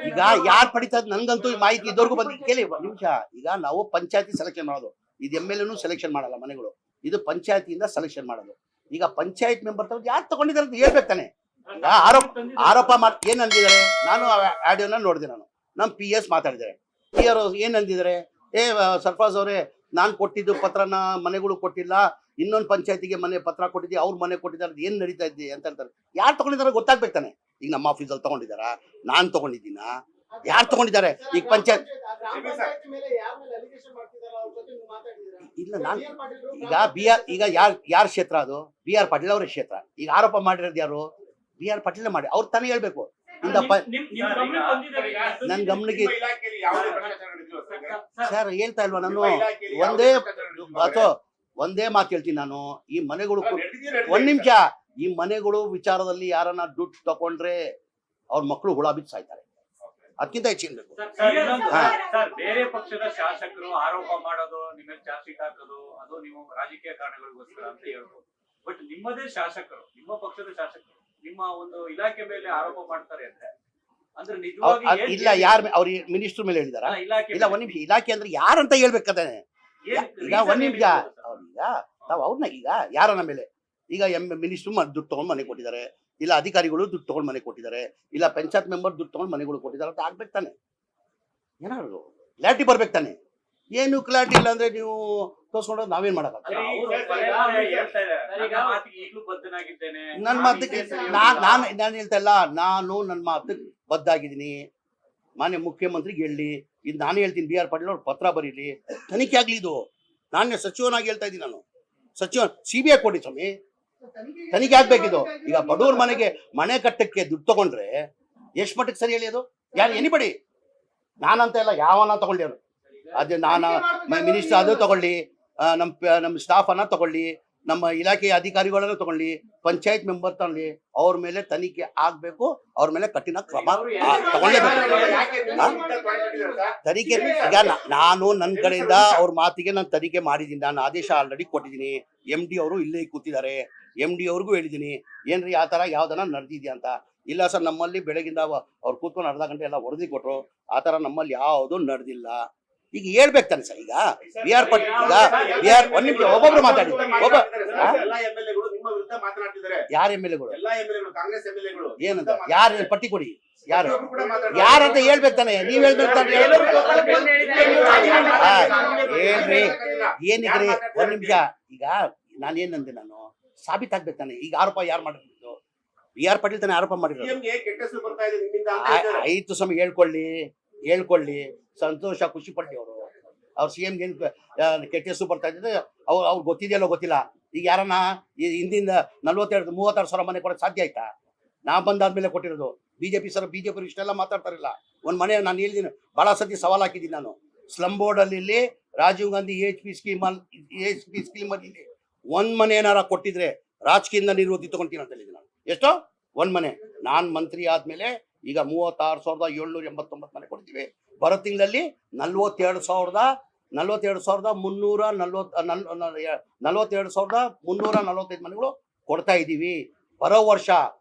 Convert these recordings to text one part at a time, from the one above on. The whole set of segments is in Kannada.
ಈಗ ಯಾರು ಪಡಿತದ ನನ್ಗಂತೂ ಮಾಹಿತಿ ಇದ್ದವ್ರಿಗೂ ಬಂದು ಕೇಳಿ ನಿಮಿಷ. ಈಗ ನಾವು ಪಂಚಾಯತಿ ಸೆಲೆಕ್ಷನ್ ಮಾಡೋದು, ಇದು MLA ಸೆಲೆಕ್ಷನ್ ಮಾಡಲ್ಲ ಮನೆಗಳು, ಇದು ಪಂಚಾಯತಿಯಿಂದ ಸೆಲೆಕ್ಷನ್ ಮಾಡೋದು. ಈಗ ಪಂಚಾಯತ್ ಮೆಂಬರ್ ತಗೊಂಡು ಯಾರು ತಗೊಂಡಿದ್ದಾರೆ ಅಂತ ಹೇಳ್ಬೇಕು ತಾನೆ. ಈಗ ಆರೋಪ ಮಾಡಿ ಏನ್ ಅಂದಿದ್ದಾರೆ, ನಾನು ಆಡಿಯೋನ ನೋಡಿದೆ, ನಾನು ನಮ್ಮ PS ಮಾತಾಡಿದ್ದಾರೆ. PR ಏನ್ ಅಂದಿದ್ದಾರೆ, ಸರ್ಫರಾಜ್ ಅವರೇ ನಾನು ಕೊಟ್ಟಿದ್ದು ಪತ್ರನ ಮನೆಗಳು ಕೊಟ್ಟಿಲ್ಲ, ಇನ್ನೊಂದು ಪಂಚಾಯತಿಗೆ ಮನೆ ಪತ್ರ ಕೊಟ್ಟಿದ್ದೆ, ಅವ್ರ ಮನೆ ಕೊಟ್ಟಿದ್ದಾರೆ, ಏನ್ ನಡೀತಾ ಇದ್ದೆ ಅಂತ ಹೇಳ್ತಾರೆ. ಯಾರು ತಗೊಂಡಿದ್ದಾರೆ ಗೊತ್ತಾಗ್ಬೇಕು ತಾನೆ. ಈಗ ನಮ್ಮ ಆಫೀಸಲ್ಲಿ ತಗೊಂಡಿದ್ದಾರಾ, ನಾನು ತಗೊಂಡಿದ್ದೀನ, ಯಾರು ತಗೊಂಡಿದ್ದಾರೆ? ಈಗ ಪಂಚಾಯತ್ ಇಲ್ಲ, ನಾನು ಈಗ ಈಗ ಯಾರ ಕ್ಷೇತ್ರ ಅದು? BR ಪಾಟೀಲ್ ಅವರ ಕ್ಷೇತ್ರ. ಈಗ ಆರೋಪ ಮಾಡಿರೋದು ಯಾರು? BR ಪಾಟೀಲ್ ಮಾಡಿ, ಅವ್ರು ತಾನೇ ಹೇಳ್ಬೇಕು. ನನ್ ಗಮನಕ್ಕೆ ಸರ್ ಹೇಳ್ತಾ ಇಲ್ವಾ ನಾನು? ಒಂದೇ ಮಾತು ಹೇಳ್ತೀನಿ ನಾನು. ಈ ಮನೆಗಳು ಒಂದ್ ನಿಮಿಷ, ಈ ಮನೆಗಳು ವಿಚಾರದಲ್ಲಿ ಯಾರನ್ನ ದುಡ್ಡು ತಕೊಂಡ್ರೆ ಅವ್ರ ಮಕ್ಕಳು ಹುಳ ಬಿದ್ದು ಸಾಯ್ತಾರೆ. ಅದಕ್ಕಿಂತ ಹೆಚ್ಚಿನ ಬೇರೆ ಪಕ್ಷದ ಶಾಸಕರು ಆರೋಪ ಮಾಡೋದು, ನಿಮ್ಮ ಚಾರ್ಜ್ ಶೀಟ್ ಹಾಕೋದು, ಅದು ನೀವು ರಾಜಕೀಯ ಕಾರಣಗಳಿಗೋಸ್ಕರ ಅಂತ ಹೇಳ್ಬೋದು. ಬಟ್ ನಿಮ್ಮದೇ ಶಾಸಕರು, ನಿಮ್ಮ ಪಕ್ಷದ ಶಾಸಕರು ನಿಮ್ಮ ಒಂದು ಇಲಾಖೆ ಮೇಲೆ ಆರೋಪ ಮಾಡ್ತಾರೆ ಅಂದ್ರೆ ನಿಜವಾಗಿ ಇಲ್ಲ. ಯಾರು ಅವ್ರ ಮಿನಿಸ್ಟರ್ ಮೇಲೆ ಹೇಳಿದಾರ? ಇಲ್ಲ, ಒಂದ್ ನಿಮಿಷ. ಇಲಾಖೆ ಅಂದ್ರೆ ಯಾರಂತ ಹೇಳ್ಬೇಕಾದ್ರೆ ಈಗ ಒಂದ್ ನಿಮಿಷ. ಅವ್ರನ್ನ ಈಗ ಯಾರನ್ನ ಮೇಲೆ ಈಗ ಮಿನಿಸ್ಟರ್ ದುಡ್ಡು ತಗೊಂಡು ಮನೆ ಕೊಟ್ಟಿದ್ದಾರೆ, ಇಲ್ಲ ಅಧಿಕಾರಿಗಳು ದುಡ್ಡು ತಗೊಂಡು ಮನೆ ಕೊಟ್ಟಿದ್ದಾರೆ, ಇಲ್ಲ ಪಂಚಾಯತ್ ಮೆಂಬರ್ ದುಡ್ಡು ತಗೊಂಡು ಮನೆಗಳು ಕೊಟ್ಟಿದ್ದಾರೆ ಅಂತ ಆಗ್ಬೇಕು ತಾನೆ. ಏನಾದ್ರು ಕ್ಲಾರಿಟಿ ಬರ್ಬೇಕು ತಾನೆ. ಏನು ಕ್ಲಾರಿಟಿ ಇಲ್ಲ ಅಂದ್ರೆ ನೀವು ತೋರ್ಸ್ಕೊಂಡ್ರೆ ನಾವೇನ್ ಮಾಡಕ್ಕಾಗಲ್ಲ. ನನ್ನ ಮಾತಿಗೆ ನಾನು ಹೇಳ್ತಾ ಇಲ್ಲ, ನಾನು ನನ್ನ ಮಾತಿಗೆ ಬದ್ದಾಗಿದ್ದೀನಿ. ಮಾನ್ಯ ಮುಖ್ಯಮಂತ್ರಿಗೆ ಹೇಳಿ, ಇದು ನಾನು ಹೇಳ್ತೀನಿ, BR ಪಾಟೀಲ್ ಅವ್ರು ಪತ್ರ ಬರೀಲಿ, ತನಿಖೆ ಆಗ್ಲಿ. ಇದು ನಾನೇ ಸಚಿವನಾಗಿ ಹೇಳ್ತಾ ಇದ್ದೀನಿ. ನಾನು ಸಚಿವ CBI ಕೊಡಿ ಸ್ವಾಮಿ, ತನಿಖೆ ಆಗ್ಬೇಕಿದು. ಈಗ ಬಡವ್ರ ಮನೆಗೆ ಮನೆ ಕಟ್ಟಕ್ಕೆ ದುಡ್ಡು ತಗೊಂಡ್ರೆ ಎಷ್ಟು ಮಟ್ಟಿಗೆ ಸರಿ ಹೇಳಿ? ಅದು ಯಾರು ಎನಿಬಡಿ, ನಾನಂತ ಇಲ್ಲ, ಯಾವನ ತಗೊಳ್ಳಿ ಅವರು. ಅದೇ ನಾನು ಮಿನಿಸ್ಟರ್ ಅದು ತಗೊಳ್ಳಿ, ನಮ್ಮ ಸ್ಟಾಫ್ ಅನ್ನ ತಗೊಳ್ಳಿ, ನಮ್ಮ ಇಲಾಖೆಯ ಅಧಿಕಾರಿಗಳನ್ನ ತಗೊಳ್ಳಿ, ಪಂಚಾಯತ್ ಮೆಂಬರ್ ತಗೊಳ್ಳಿ, ಅವ್ರ ಮೇಲೆ ತನಿಖೆ ಆಗ್ಬೇಕು, ಅವ್ರ ಮೇಲೆ ಕಠಿಣ ಕ್ರಮ ತಗೊಳ್ಳೇಬೇಕು. ತನಿಖೆ ಈಗ ನಾನು ನನ್ನ ಕಡೆಯಿಂದ ಅವ್ರ ಮಾತಿಗೆ ನಾನು ತನಿಖೆ ಮಾಡಿದ್ದೀನಿ. ನಾನು ಆದೇಶ ಆಲ್ರೆಡಿ ಕೊಟ್ಟಿದ್ದೀನಿ. MD ಅವರು ಇಲ್ಲೇ ಕೂತಿದ್ದಾರೆ, MD ಅವ್ರಿಗೂ ಹೇಳಿದ್ದೀನಿ, ಏನ್ರಿ ಆ ತರ ಯಾವ್ದನ ನಡೆದಿದ್ಯಾ ಅಂತ. ಇಲ್ಲ ಸರ್, ನಮ್ಮಲ್ಲಿ ಬೆಳಗಿಂದ ಅವ್ರು ಕೂತ್ಕೊಂಡು ಅರ್ಧ ಗಂಟೆ ಎಲ್ಲ ವರದಿ ಕೊಟ್ರು, ಆ ತರ ನಮ್ಮಲ್ಲಿ ಯಾವುದು ನಡೆದಿಲ್ಲ. ಈಗ ಹೇಳ್ಬೇಕು ತಾನೆ ಸರ್. ಈಗ BR ಪಾಟೀಲ್ ಒಂದ್ ನಿಮಿಷ, ಒಬ್ಬೊಬ್ರು ಮಾತಾಡಿ. ಯಾರ MLAಗಳು ಏನಂತ ಯಾರು ಪಟ್ಟಿ ಕೊಡಿ, ಯಾರಂತ ಹೇಳ್ಬೇಕು ತಾನೆ. ನೀವ್ ಹೇಳ್ಬೇಕು ತಾನೆ. ಹೇಳ್ರಿ ಏನಿದ್ರಿ? ಒಂದ್ ನಿಮಿಷ. ಈಗ ನಾನೇನಂದೆ, ನಾನು ಸಾಬೀತಾಗ್ಬೇಕು ತಾನೆ. ಈಗ ಆರೋಪ ಯಾರು ಮಾಡಿರೋದು? BR ಪಾಟೀಲ್ ತಾನೆ ಆರೋಪ ಮಾಡಿರೋದು. ಆಯ್ತು ಸ್ವಾಮಿ, ಹೇಳ್ಕೊಳ್ಳಿ, ಸಂತೋಷ, ಖುಷಿ ಪಡ್ಲಿ. ಅವ್ರ CM ಏನ್ ಕೆಟ್ಟ ಹೆಸರು ಬರ್ತಾ ಇದ್ರೆ ಅವ್ರು ಗೊತ್ತಿದೆಯಲ್ಲೋ ಗೊತ್ತಿಲ್ಲ. ಈಗ ಯಾರನ್ನ ಹಿಂದಿಂದ 36 ಸಾವಿರ ಮನೆ ಕೊಡಕ್ ಸಾಧ್ಯ ಆಯ್ತಾ? ನಾ ಬಂದಾದ್ಮೇಲೆ ಕೊಟ್ಟಿರೋದು. BJP ಇಷ್ಟೆಲ್ಲ ಮಾತಾಡ್ತಾರಿಲ್ಲ. ಒಂದ್ ಮನೆ ನಾನು ಹೇಳಿದ್ದೀನಿ, ಬಹಳ ಸತಿ ಸವಾಲ್ ಹಾಕಿದ್ದೀನಿ ನಾನು. ಸ್ಲಮ್ ಬೋರ್ಡ್ ಅಲ್ಲಿ ರಾಜೀವ್ ಗಾಂಧಿ EHP ಸ್ಕೀಮ್ ಅಲ್ಲಿ ಒಂದ್ ಮನೆ ಏನಾರ ಕೊಟ್ಟಿದ್ರೆ ರಾಜಕೀಯದಿಂದ ನಿರ್ವೃತ್ತಿ ತಗೊಂತೀನಿ ಅಂತ ಹೇಳಿದ್ದೀನಿ ನಾನು. ಎಷ್ಟೋ ಒಂದ್ ಮನೆ. ನಾನ್ ಮಂತ್ರಿ ಆದ್ಮೇಲೆ ಈಗ 36,789 ಮನೆ ಕೊಡ್ತೀವಿ. ಬರೋ ತಿಂಗಳಲ್ಲಿ 42,345 ಮನೆಗಳು ಕೊಡ್ತಾ ಇದ್ದೀವಿ. ಬರೋ ವರ್ಷ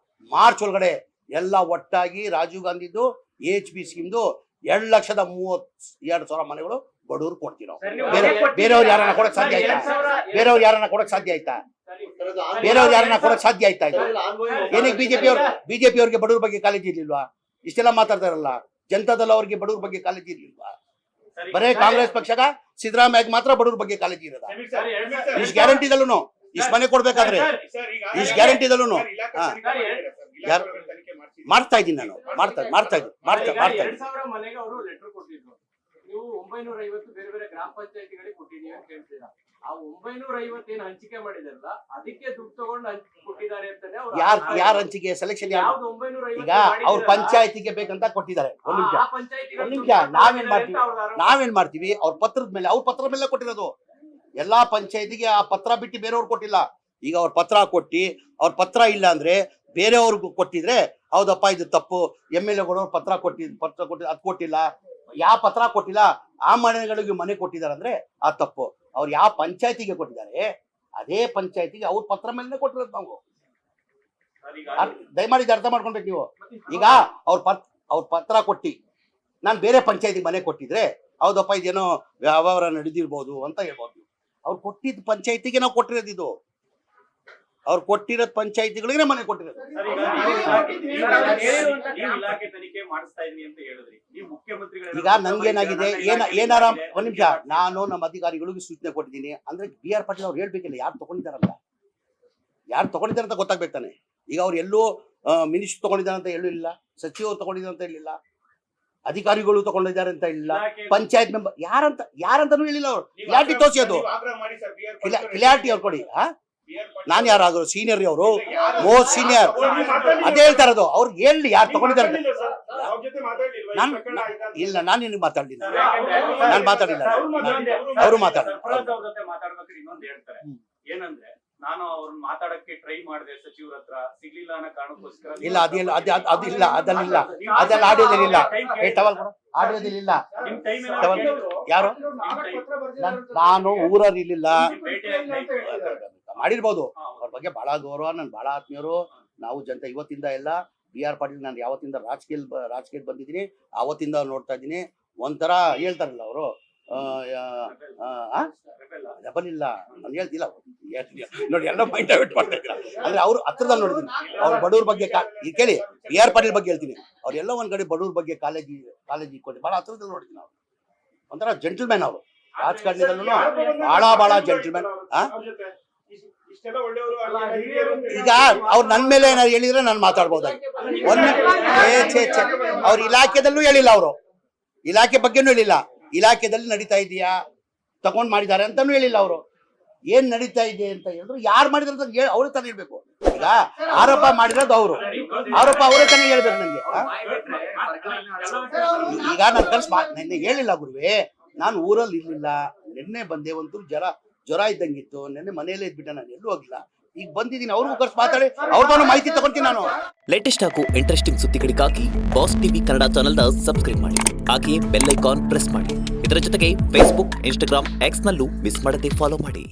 ಮಾರ್ಚ್ ಒಳಗಡೆ ಎಲ್ಲ ಒಟ್ಟಾಗಿ ರಾಜೀವ್ ಗಾಂಧಿದು EHP ಸ್ಕೀಮ್ದು 2,32,000 ಮನೆಗಳು ಬಡವರು ಕೊಡ್ತೀವಿ ನಾವು. ಬೇರೆಯವ್ರು ಯಾರನ್ನ ಕೊಡಕ್ ಸಾಧ್ಯ ಆಯ್ತಾ? ಬೇರೆಯವ್ರು ಯಾರನ್ನ ಕೊಡಕ್ ಸಾಧ್ಯ ಆಯ್ತಾ? ಏನಕ್ಕೆ ಬಿಜೆಪಿ ಅವ್ರಿಗೆ ಬಡವ್ರ ಬಗ್ಗೆ ಕಾಳಜಿ ಇರ್ಲಿಲ್ವಾ? ಇಷ್ಟೆಲ್ಲ ಮಾತಾಡ್ತಾರಲ್ಲ, ಜನತಾದಳ ಅವ್ರಿಗೆ ಬಡವ್ರ ಬಗ್ಗೆ ಕಾಳಜಿ ಇರ್ಲಿಲ್ವಾ? ಬರೇ ಕಾಂಗ್ರೆಸ್ ಪಕ್ಷದ ಸಿದ್ದರಾಮಯ್ಯ ಮಾತ್ರ ಬಡವ್ರ ಬಗ್ಗೆ ಕಾಳಜಿ ಇರೋದ? ಇಷ್ಟು ಗ್ಯಾರಂಟಿದಲ್ಲೂ, ಇಷ್ಟು ಮನೆ ಕೊಡ್ಬೇಕಾದ್ರೆ ಇಷ್ಟು ಗ್ಯಾರಂಟಿದಲ್ಲೂ ಮಾಡ್ತಾ ಇದ್ದೀನಿ ನಾನು. ಮಾಡ್ತಾ ಇದ್ದೀನಿ. ನೀವು 950 ಬೇರೆ ಬೇರೆ ಗ್ರಾಮ ಪಂಚಾಯತಿಗಳಿಗೆ ಕೊಟ್ಟಿದ್ದೀವಿ ಅಂತ ಹೇಳ್ತೀರಾ. ಆ 950 ಏನು ಹಂಚಿಕೆ ಮಾಡಿದಾರಲ್ಲ, ಅದಕ್ಕೆ ದುಡ್ಡು ತಗೊಂಡು ಕೊಟ್ಟಿದ್ದಾರೆ ಅಂತಾನೆ. ಯಾರ ಹಂಚಿಕೆ ಸೆಲೆಕ್ಷನ್? ಈಗ ಅವ್ರ ಪಂಚಾಯತಿಗೆ ಬೇಕಂತ ಕೊಟ್ಟಿದ್ದಾರೆ. ಒಂದ್ ನಿಮಿಷ. ನಾವೇನ್ ಮಾಡ್ತೀವಿ? ಅವ್ರ ಪತ್ರದ ಮೇಲೆ ಕೊಟ್ಟಿರೋದು. ಎಲ್ಲಾ ಪಂಚಾಯತಿಗೆ ಆ ಪತ್ರ ಬಿಟ್ಟು ಬೇರೆಯವ್ರು ಕೊಟ್ಟಿಲ್ಲ. ಈಗ ಅವ್ರ ಪತ್ರ ಕೊಟ್ಟಿ, ಅವ್ರ ಪತ್ರ ಇಲ್ಲ ಅಂದ್ರೆ ಬೇರೆಯವ್ರಿಗೂ ಕೊಟ್ಟಿದ್ರೆ ಹೌದಪ್ಪ ಇದು ತಪ್ಪು. MLAಗಳು ಪತ್ರ ಕೊಟ್ಟಿ ಅದು ಕೊಟ್ಟಿಲ್ಲ, ಯಾವ ಪತ್ರ ಕೊಟ್ಟಿಲ್ಲ, ಆ ಮನೆಗಳಿಗೆ ಮನೆ ಕೊಟ್ಟಿದ್ದಾರೆ ಅಂದ್ರೆ ಆ ತಪ್ಪು. ಅವ್ರು ಯಾವ ಪಂಚಾಯತಿಗೆ ಕೊಟ್ಟಿದ್ದಾರೆ ಅದೇ ಪಂಚಾಯತಿಗೆ ಅವ್ರ ಪತ್ರ ಮೇಲೆ ಕೊಟ್ಟಿರೋದು ನಾವು. ಸರ್, ಈಗ ದಯಮಾಡಿ ಇದು ಅರ್ಥ ಮಾಡ್ಕೊಳ್ಬೇಕು ನೀವು. ಈಗ ಅವ್ರ ಪತ್ರ ಕೊಟ್ಟು ನಾನು ಬೇರೆ ಪಂಚಾಯತಿಗೆ ಮನೆ ಕೊಟ್ಟಿದ್ರೆ ಹೌದಪ್ಪ ಇದೇನೋ ವ್ಯವಹಾರ ನಡೆದಿರ್ಬೋದು ಅಂತ ಹೇಳ್ಬೋದು. ಅವ್ರು ಕೊಟ್ಟಿದ್ದ ಪಂಚಾಯತಿಗೆ ನಾವು ಕೊಟ್ಟಿರೋದು ಇದು. ಅವ್ರು ಕೊಟ್ಟಿರೋದು ಪಂಚಾಯತಿಗಳಿಗೆ ಮನೆ ಕೊಟ್ಟಿರೋದು. ಸರ್, ಈಗ ನೀವು ಇಲಾಖೆ ತನಿಖೆ ಮಾಡಿಸ್ತಾ ಇದೀನಿ ಅಂತ ಹೇಳಿದ್ರಿ. ನೀವು ಮುಖ್ಯಮಂತ್ರಿಗಳ ಈಗ ನಂಗೇನಾಗಿದೆ ಏನಾರ ಒಂದ್ ನಿಮಿಷ, ನಾನು ನಮ್ಮ ಅಧಿಕಾರಿಗಳಿಗೆ ಸೂಚನೆ ಕೊಟ್ಟಿದ್ದೀನಿ. ಅಂದ್ರೆ ಬಿ ಆರ್ ಪಾಟೀಲ್ ಅವ್ರು ಹೇಳ್ಬೇಕಿಲ್ಲ ಯಾರು ತಗೊಂಡಿದ್ದಾರಂತ, ಯಾರು ತಗೊಂಡಿದ್ದಾರೆ ಅಂತ ಗೊತ್ತಾಗ್ಬೇಕು ತಾನೆ. ಈಗ ಅವ್ರು ಎಲ್ಲೋ ಮಿನಿಸ್ಟರ್ ತಗೊಂಡಿದ್ದಾರೆ ಅಂತ ಎಲ್ಲೂ ಇಲ್ಲ, ಸಚಿವರು ತಗೊಂಡಿದ್ದಾರೆ ಅಂತ ಹೇಳಿಲ್ಲ, ಅಧಿಕಾರಿಗಳು ತಗೊಂಡಿದ್ದಾರೆ ಅಂತ ಹೇಳಿಲ್ಲ, ಪಂಚಾಯತ್ ಮೆಂಬರ್ ಯಾರಂತಾನು ಹೇಳಿಲ್ಲ. ಅವ್ರು ಕ್ಲಾರಿಟಿ ತೋರಿಸಿ, ಅದು ಕ್ಲಾರಿಟಿ ಅವ್ರು ಕೊಡಿ. ನಾನ್ ಯಾರಾದ್ರು ಸೀನಿಯರ್, ಅವರು ಮೋಸ್ಟ್ ಸೀನಿಯರ್, ಅದೇ ಹೇಳ್ತಾ ಇರೋದು. ಅವ್ರಿಗೆ ಹೇಳಿ ಯಾರು ತಗೊಂಡಿದ್ದಾರೆ. ಇಲ್ಲ, ನಾನು ನಿನಗೆ ಮಾತಾಡ್ಲಿಲ್ಲ, ನಾನು ಮಾತಾಡಿಲ್ಲ, ಅವರು ಮಾತಾಡ್ತಾರೆ. ಇನ್ನೊಂದು ಹೇಳ್ತಾರೆ ಏನಂದ್ರೆ, ನಾನು ಅವ್ರನ್ನ ಮಾತಾಡಕ್ಕೆ ಟ್ರೈ ಮಾಡಿದೆ ಸಚಿವರ ಹತ್ರ, ಸಿಗ್ಲಿಲ್ಲ ಅನ್ನೋ ಕಾರಣಕ್ಕೋಸ್ಕರ. ಇಲ್ಲ, ಅದಿಲ್ಲ, ಅದೆಲ್ಲ ಆಡಿಯೋದಿಲ್ಲ, ಆಡಿಯೋದಿಲ್ಲ. ಯಾರು? ನಾನು ಊರಲ್ಲಿಲ್ಲ, ಮಾಡಿರ್ಬೋದು. ಅವ್ರ ಬಗ್ಗೆ ಬಹಳ ಗೌರವ, ನನ್ ಬಹಳ ಆತ್ಮೀಯರು. ನಾವು ಜನತೆ ಇವತ್ತಿಂದ ಎಲ್ಲ ಬಿ ಆರ್ ಪಾಟೀಲ್ ನಾನು ಯಾವತ್ತಿಂದ ರಾಜಕೀಯ ಬಂದಿದ್ದೀನಿ ಅವತ್ತಿಂದ ನೋಡ್ತಾ ಇದ್ದೀನಿ. ಒಂಥರ ಹೇಳ್ತಾರಲ್ಲ ಅವರು, ರೆಬಲ್ ಇಲ್ಲ ನಾನು ಹೇಳ್ತಿಲ್ಲ ನೋಡಿ, ಎಲ್ಲ ಮೈಂಡ್ ಡೈವರ್ಟ್ ಮಾಡ್ತಾ ಇದ್ದೀರಾ. ಅಂದ್ರೆ ಅವ್ರು ಹತ್ರದಲ್ಲಿ ನೋಡಿದ್ದೀನಿ. ಅವ್ರ ಬಡವ್ರ ಬಗ್ಗೆ ಈಗ ಕೇಳಿ, ಬಿ ಆರ್ ಪಾಟೀಲ್ ಬಗ್ಗೆ ಹೇಳ್ತೀನಿ. ಅವ್ರೆಲ್ಲ ಒಂದ್ ಕಡೆ ಬಡವ್ರ ಬಗ್ಗೆ ಕಾಲೇಜ್ ಕೊಟ್ಟು ಬಹಳ ಹತ್ರದಲ್ಲಿ ನೋಡಿದ್ದೀನಿ. ಅವ್ರು ಒಂಥರ ಜೆಂಟಲ್ಮ್ಯಾನ್. ಅವರು ರಾಜಕಾರಣದಲ್ಲೂ ಬಹಳ ಜೆಂಟಲ್ಮ್ಯಾನ್. ಈಗ ಅವ್ರು ನನ್ ಮೇಲೆ ಏನಾದ್ರು ಹೇಳಿದ್ರೆ ನಾನು ಮಾತಾಡ್ಬೋದಾಗಿ. ಅವ್ರ ಇಲಾಖೆದಲ್ಲೂ ಹೇಳಿಲ್ಲ, ಅವರು ಇಲಾಖೆ ಬಗ್ಗೆನೂ ಹೇಳಿಲ್ಲ. ಇಲಾಖೆದಲ್ಲಿ ನಡೀತಾ ಇದೆಯಾ, ತಗೊಂಡ್ ಮಾಡಿದ್ದಾರೆ ಅಂತಾನು ಹೇಳಿಲ್ಲ. ಅವರು ಏನ್ ನಡೀತಾ ಇದೆ ಅಂತ ಹೇಳಿದ್ರು, ಯಾರು ಮಾಡಿದ್ರು ಅಂತ ಅವ್ರ ತಾನೇ ಹೇಳ್ಬೇಕು. ಈಗ ಆರೋಪ ಮಾಡಿರೋದು ಅವರು, ಆರೋಪ ಅವರೇ ತಾನೇ ಹೇಳ್ಬೇಕು ನನಗೆ. ಈಗ ನಾನು ನಿನ್ನೆ ಹೇಳಿಲ್ಲ ಗುರುವೆ, ನಾನು ಊರಲ್ಲಿ ಇರ್ಲಿಲ್ಲ, ನಿನ್ನೆ ಬಂದೆ. ಒಂಚೂರು ಜ್ವರ ಇದ್ದಂಗಿತ್ತು, ನಿನ್ನೆ ಮನೆಯಲ್ಲೇ ಇದ್ಬಿಟ್ಟೆ, ನಾನು ಎಲ್ಲೂ ಹೋಗಿಲ್ಲ. ಈಗ ಬಂದಿದ್ದೀನಿ, ಅವ್ರಿಗೂ ಕರ್ಸಿ ಮಾತಾಡಿ ಅವ್ರದ್ದು ಮಾಹಿತಿ ತಗೊಳ್ತೀನಿ ನಾನು. ಲೇಟೆಸ್ಟ್ ಹಾಗೂ ಇಂಟ್ರೆಸ್ಟಿಂಗ್ ಸುದ್ದಿಗಳಿಗಾಗಿ ಬಾಸ್ ಟಿವಿ ಕನ್ನಡ ಚಾನೆಲ್ನ ಸಬ್ಸ್ಕ್ರೈಬ್ ಮಾಡಿ, ಹಾಗೆಯೇ ಬೆಲ್ ಐಕಾನ್ ಪ್ರೆಸ್ ಮಾಡಿ. ಇದರ ಜೊತೆಗೆ ಫೇಸ್ಬುಕ್, ಇನ್ಸ್ಟಾಗ್ರಾಮ್, ಎಕ್ಸ್ ನಲ್ಲೂ ಮಿಸ್ ಮಾಡದೆ ಫಾಲೋ ಮಾಡಿ.